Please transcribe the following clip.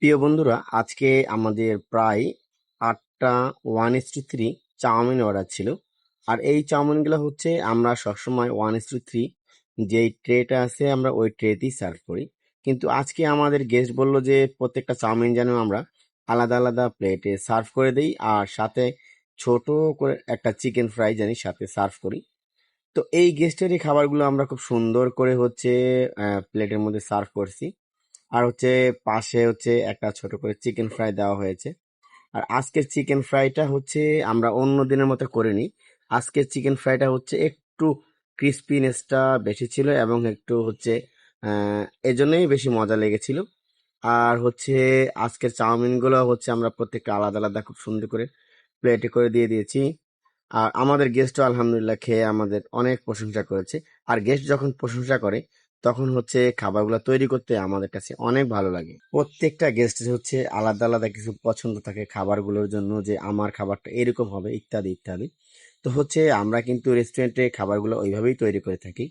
প্রিয় বন্ধুরা, আজকে আমাদের প্রায় ৮টা 1:3 চাউমিন অর্ডার ছিল। আর এই চাউমিনগুলো হচ্ছে আমরা সবসময় 1:3 যেই ট্রেটা আছে আমরা ওই ট্রেতেই সার্ভ করি। কিন্তু আজকে আমাদের গেস্ট বলল যে প্রত্যেকটা চাউমিন যেন আমরা আলাদা আলাদা প্লেটে সার্ভ করে দিই, আর সাথে ছোট করে একটা চিকেন ফ্রাই জানি সাথে সার্ভ করি। তো এই গেস্টের এই খাবারগুলো আমরা খুব সুন্দর করে হচ্ছে প্লেটের মধ্যে সার্ভ করছি। আর হচ্ছে পাশে হচ্ছে একটা ছোট করে চিকেন ফ্রাই দেওয়া হয়েছে। আর আজকের চিকেন ফ্রাইটা হচ্ছে আমরা অন্য দিনের মতো করিনি। আজকের চিকেন ফ্রাইটা হচ্ছে একটু ক্রিস্পিনেসটা বেশি ছিল এবং একটু হচ্ছে এজন্যই বেশি মজা লেগেছিল। আর হচ্ছে আজকের চাউমিনগুলো হচ্ছে আমরা প্রত্যেকটা আলাদা আলাদা খুব সুন্দর করে প্লেটে করে দিয়ে দিয়েছি। আর আমাদের গেস্টও আলহামদুলিল্লাহ খেয়ে আমাদের অনেক প্রশংসা করেছে। আর গেস্ট যখন প্রশংসা করে তখন হচ্ছে খাবারগুলো তৈরি করতে আমাদের কাছে অনেক ভালো লাগে। প্রত্যেকটা গেস্টের হচ্ছে আলাদা আলাদা কিছু পছন্দ থাকে খাবারগুলোর জন্য, যে আমার খাবারটা এরকম হবে ইত্যাদি ইত্যাদি। তো হচ্ছে আমরা কিন্তু রেস্টুরেন্টে খাবারগুলো ওইভাবেই তৈরি করে থাকি।